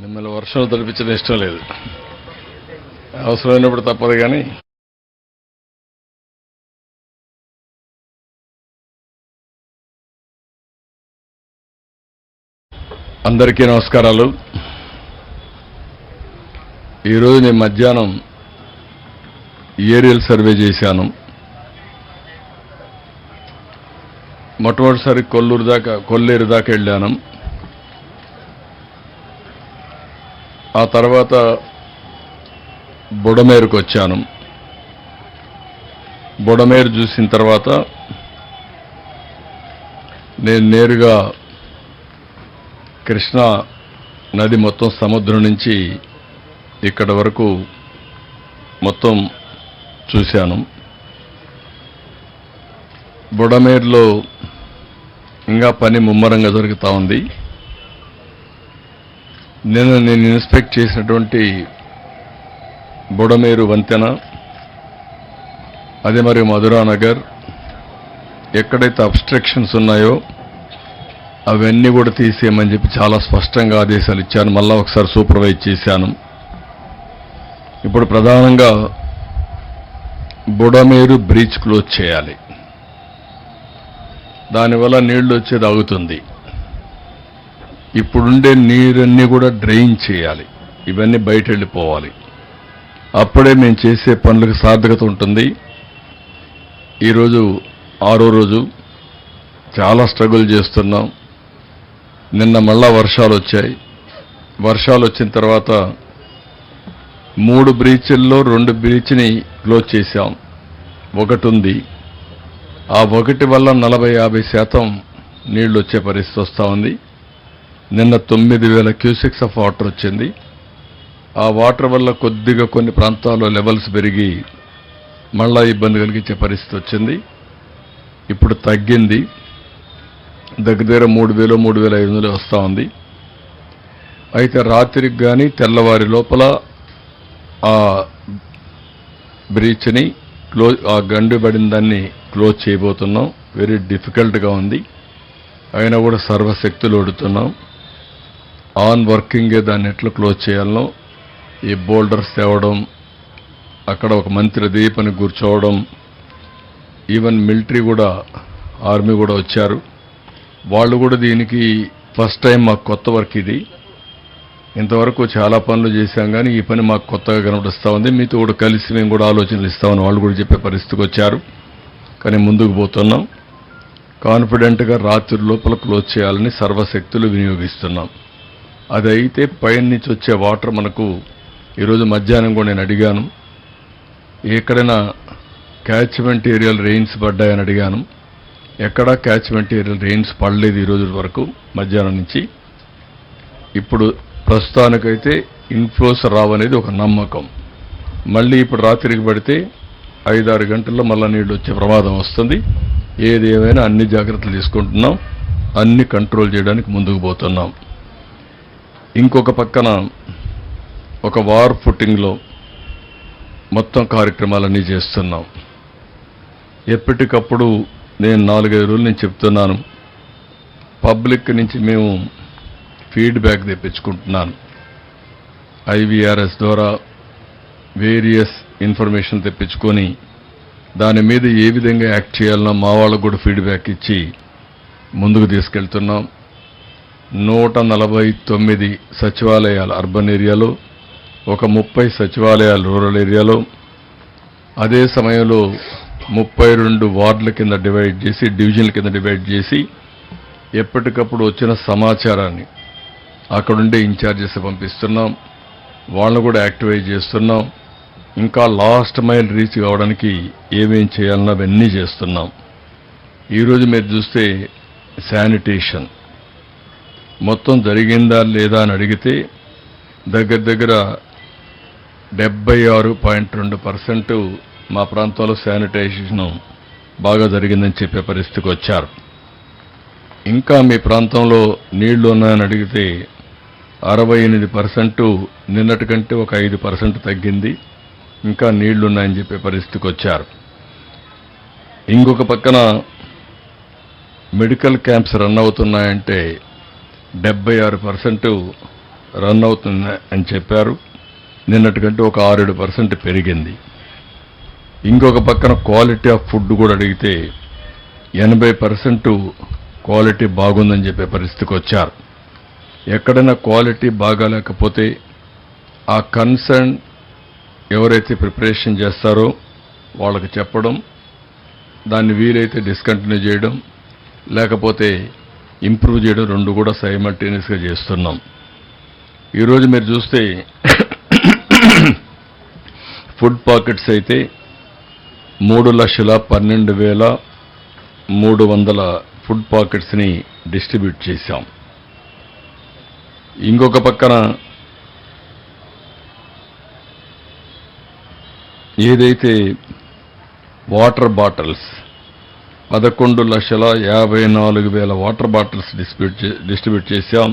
మిమ్మల్ని వర్షం తలపించడం ఇష్టం లేదు. అవసరమైనప్పుడు తప్పదు. కానీ అందరికీ నమస్కారాలు. ఈరోజు నేను మధ్యాహ్నం ఏరియల్ సర్వే చేశాను. మొట్టమొదటిసారి కొల్లేరు దాకా వెళ్ళాను. ఆ తర్వాత బుడమేరుకు వచ్చాను. బుడమేరు చూసిన తర్వాత నేను నేరుగా కృష్ణా నది మొత్తం సముద్రం నుంచి ఇక్కడ వరకు మొత్తం చూశాను. బుడమేరులో ఇంకా పని ముమ్మరంగా జరుగుతూ ఉంది. నేను ఇన్స్పెక్ట్ చేసినటువంటి బుడమేరు వంతెన, అదే మరి మధురానగర్ ఎక్కడైతే అబ్స్ట్రక్షన్స్ ఉన్నాయో అవన్నీ కూడా తీసేయమని చెప్పి చాలా స్పష్టంగా ఆదేశాలు ఇచ్చాను. మళ్ళా ఒకసారి సూపర్వైజ్ చేశాను. ఇప్పుడు ప్రధానంగా బుడమేరు బ్రీచ్ క్లోజ్ చేయాలి. దానివల్ల నీళ్లు వచ్చేది ఆగుతుంది. ఇప్పుడుండే నీరన్నీ కూడా డ్రైన్ చేయాలి. ఇవన్నీ బయట వెళ్ళిపోవాలి. అప్పుడే మేము చేసే పనులకు సార్థకత ఉంటుంది. ఈరోజు 6వ రోజు చాలా స్ట్రగుల్ చేస్తున్నాం. నిన్న మళ్ళా వర్షాలు వచ్చాయి. వర్షాలు వచ్చిన తర్వాత 3 బ్రీచ్ల్లో 2 బ్రీచ్ని క్లోజ్ చేశాం. ఒకటి ఉంది. ఆ ఒకటి వల్ల 40-50% నీళ్లు వచ్చే పరిస్థితి వస్తూ ఉంది. నిన్న 9,000 క్యూసెక్స్ ఆఫ్ వాటర్ వచ్చింది. ఆ వాటర్ వల్ల కొద్దిగా కొన్ని ప్రాంతాల్లో లెవెల్స్ పెరిగి మళ్ళా ఇబ్బంది కలిగించే పరిస్థితి వచ్చింది. ఇప్పుడు తగ్గింది. దగ్గర 3,000-3,500 వస్తూ ఉంది. అయితే రాత్రికి కానీ తెల్లవారి లోపల ఆ బ్రీచ్ని ఆ గండిపడిన దాన్ని క్లోజ్ చేయబోతున్నాం. వెరీ డిఫికల్ట్గా ఉంది. అయినా కూడా సర్వశక్తులు ఒడుతున్నాం. ఆన్ వర్కింగే దాన్ని ఎట్లా క్లోజ్ చేయాలనో, ఈ బోల్డర్స్ తేవడం, అక్కడ ఒక మంత్రి దీపని కూర్చోవడం, ఈవెన్ మిలిటరీ కూడా, ఆర్మీ కూడా వచ్చారు. వాళ్ళు కూడా దీనికి ఫస్ట్ టైం. మాకు కొత్త వర్క్ ఇది. ఇంతవరకు చాలా పనులు చేశాం కానీ ఈ పని మాకు కొత్తగా కనబడుస్తూ ఉంది. మీతో కూడా కలిసి మేము కూడా ఆలోచనలు ఇస్తామని వాళ్ళు కూడా చెప్పే పరిస్థితికి వచ్చారు. కానీ ముందుకు పోతున్నాం. కాన్ఫిడెంట్గా రాత్రి లోపల క్లోజ్ చేయాలని సర్వశక్తులు వినియోగిస్తున్నాం. అదైతే పైన నుంచి వచ్చే వాటర్ మనకు ఈరోజు మధ్యాహ్నం కూడా నేను అడిగాను, ఎక్కడైనా క్యాచ్మెంట్ ఏరియాలు రెయిన్స్ పడ్డాయని అడిగాను. ఎక్కడా క్యాచ్మెంట్ ఏరియాలు రెయిన్స్ పడలేదు ఈరోజు వరకు మధ్యాహ్నం నుంచి. ఇప్పుడు ప్రస్తుతానికైతే ఇన్ఫ్లోస్ రావనేది ఒక నమ్మకం. మళ్ళీ ఇప్పుడు రాత్రికి పడితే 5-6 గంటల్లో మళ్ళీ నీళ్లు వచ్చే ప్రమాదం వస్తుంది. ఏది ఏమైనా అన్ని జాగ్రత్తలు తీసుకుంటున్నాం. అన్ని కంట్రోల్ చేయడానికి ముందుకు పోతున్నాం. ఇంకొక పక్కన ఒక వార్ ఫుటింగ్లో మొత్తం కార్యక్రమాలన్నీ చేస్తున్నాం. ఎప్పటికప్పుడు నేను 4-5 రోజుల నుంచి చెప్తున్నాను, పబ్లిక్ నుంచి మేము ఫీడ్బ్యాక్ తెప్పించుకుంటున్నాను. IVRS ద్వారా వేరియస్ ఇన్ఫర్మేషన్ తెప్పించుకొని దాని మీద ఏ విధంగా యాక్ట్ చేయాలనో మా వాళ్ళకు కూడా ఫీడ్బ్యాక్ ఇచ్చి ముందుకు తీసుకెళ్తున్నాం. 149 సచివాలయాలు అర్బన్ ఏరియాలో, ఒక 30 సచివాలయాలు రూరల్ ఏరియాలో, అదే సమయంలో 32 వార్డుల కింద డివైడ్ చేసి, డివిజన్ల కింద డివైడ్ చేసి ఎప్పటికప్పుడు వచ్చిన సమాచారాన్ని అక్కడుండే ఇన్ఛార్జెస్ పంపిస్తున్నాం. వాళ్ళను కూడా యాక్టివేట్ చేస్తున్నాం. ఇంకా లాస్ట్ మైల్ రీచ్ కావడానికి ఏమేం చేయాలన్నా అవన్నీ చేస్తున్నాం. ఈరోజు మీరు చూస్తే శానిటేషన్ మొత్తం జరిగిందా లేదా అని అడిగితే దగ్గర 76.2% మా ప్రాంతంలో శానిటైజేషన్ బాగా జరిగిందని చెప్పే పరిస్థితికి వచ్చారు. ఇంకా మీ ప్రాంతంలో నీళ్లు ఉన్నాయని అడిగితే 68% నిన్నటి కంటే ఒక 5% తగ్గింది. ఇంకా నీళ్లున్నాయని చెప్పే పరిస్థితికి వచ్చారు. ఇంకొక పక్కన మెడికల్ క్యాంప్స్ రన్ అవుతున్నాయంటే 76% రన్ అవుతుంది అని చెప్పారు. నిన్నటికంటే ఒక 6-7% పెరిగింది. ఇంకొక పక్కన క్వాలిటీ ఆఫ్ ఫుడ్ కూడా అడిగితే 80% క్వాలిటీ బాగుందని చెప్పే పరిస్థితికి వచ్చారు. ఎక్కడైనా క్వాలిటీ బాగాలేకపోతే ఆ కన్సర్న్ ఎవరైతే ప్రిపరేషన్ చేస్తారో వాళ్ళకి చెప్పడం, దాన్ని వీలైతే డిస్కంటిన్యూ చేయడం, లేకపోతే ఇంప్రూవ్ చేయడం, రెండు కూడా సైమల్టేనియస్గా చేస్తున్నాం. ఈరోజు మీరు చూస్తే ఫుడ్ పాకెట్స్ అయితే 3,12,300 ఫుడ్ పాకెట్స్ని డిస్ట్రిబ్యూట్ చేశాం. ఇంకొక పక్కన ఏదైతే water bottles 11,54,000 water bottles distribute చేశాం.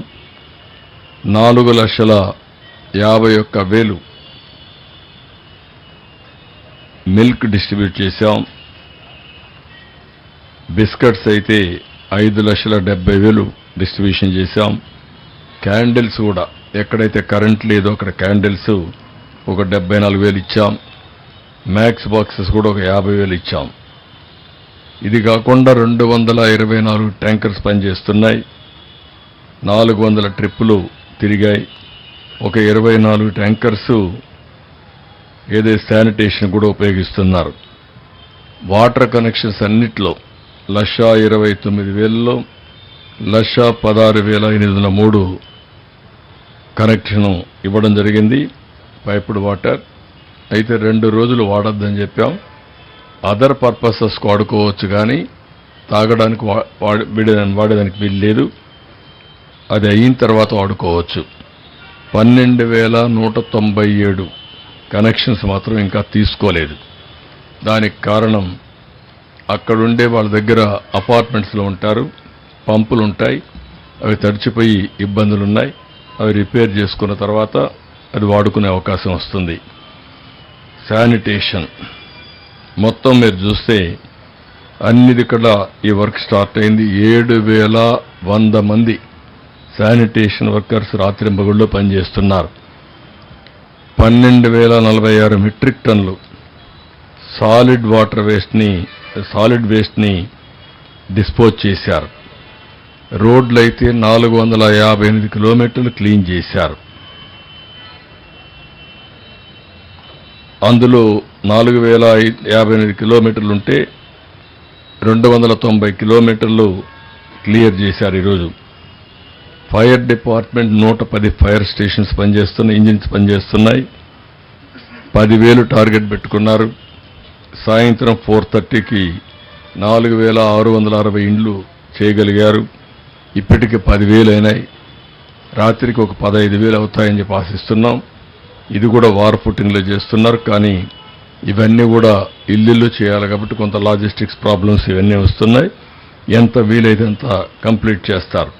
4,51,000 మిల్క్ డిస్ట్రిబ్యూట్ చేశాం. బిస్కెట్స్ అయితే 5,70,000 డిస్ట్రిబ్యూషన్ చేశాం. క్యాండిల్స్ కూడా ఎక్కడైతే కరెంట్ లేదో అక్కడ క్యాండిల్స్ ఒక 74,000 ఇచ్చాం. మ్యాక్స్ బాక్సెస్ కూడా ఒక 50,000 ఇచ్చాం. ఇది కాకుండా 224 ట్యాంకర్స్ పనిచేస్తున్నాయి. 400 ట్రిప్పులు తిరిగాయి. ఒక 24 ట్యాంకర్స్ ఏదైతే శానిటేషన్ కూడా ఉపయోగిస్తున్నారు. వాటర్ కనెక్షన్స్ అన్నిట్లో 1,29,000లో 1,16,803 కనెక్షన్ ఇవ్వడం జరిగింది. పైపుడ్ వాటర్ అయితే 2 రోజులు వాడొద్దని చెప్పాం. అదర్ పర్పసెస్కి వాడుకోవచ్చు, కానీ తాగడానికి వాడేదానికి వీలు లేదు. అది అయిన తర్వాత వాడుకోవచ్చు. 12,197 కనెక్షన్స్ మాత్రం ఇంకా తీసుకోలేదు. దానికి కారణం అక్కడుండే వాళ్ళ దగ్గర అపార్ట్మెంట్స్లో ఉంటారు, పంపులు ఉంటాయి, అవి తడిచిపోయి ఇబ్బందులున్నాయి. అవి రిపేర్ చేసుకున్న తర్వాత అది వాడుకునే అవకాశం వస్తుంది. శానిటేషన్ మొత్తం మీరు చూస్తే అన్నిదిక్కడ ఈ వర్క్ స్టార్ట్ అయింది. 7,100 మంది శానిటేషన్ వర్కర్స్ రాత్రింబగుళ్ళు పనిచేస్తున్నారు. 12,046 మెట్రిక్ టన్నులు సాలిడ్ వేస్ట్ని డిస్పోజ్ చేశారు. రోడ్లు అయితే 458 కిలోమీటర్లు క్లీన్ చేశారు. అందులో 4,058 కిలోమీటర్లుంటే 290 కిలోమీటర్లు క్లియర్ చేశారు ఈరోజు. ఫైర్ డిపార్ట్మెంట్ 110 ఫైర్ స్టేషన్స్ పనిచేస్తున్నాయి, ఇంజిన్స్ పనిచేస్తున్నాయి. 10,000 టార్గెట్ పెట్టుకున్నారు. సాయంత్రం 4:30కి 4,660 ఇండ్లు చేయగలిగారు. ఇప్పటికి 10,000 అయినాయి. రాత్రికి ఒక 15,000 అవుతాయని చెప్పి ఆశిస్తున్నాం. ఇది కూడా వార్ ఫుటింగ్లో చేస్తున్నారు, కానీ ఇవన్నీ కూడా ఇల్లు చేయాలి కాబట్టి కొంత లాజిస్టిక్స్ ప్రాబ్లమ్స్ ఇవన్నీ వస్తున్నాయి. ఎంత వీలైతే అంత కంప్లీట్ చేస్తారు.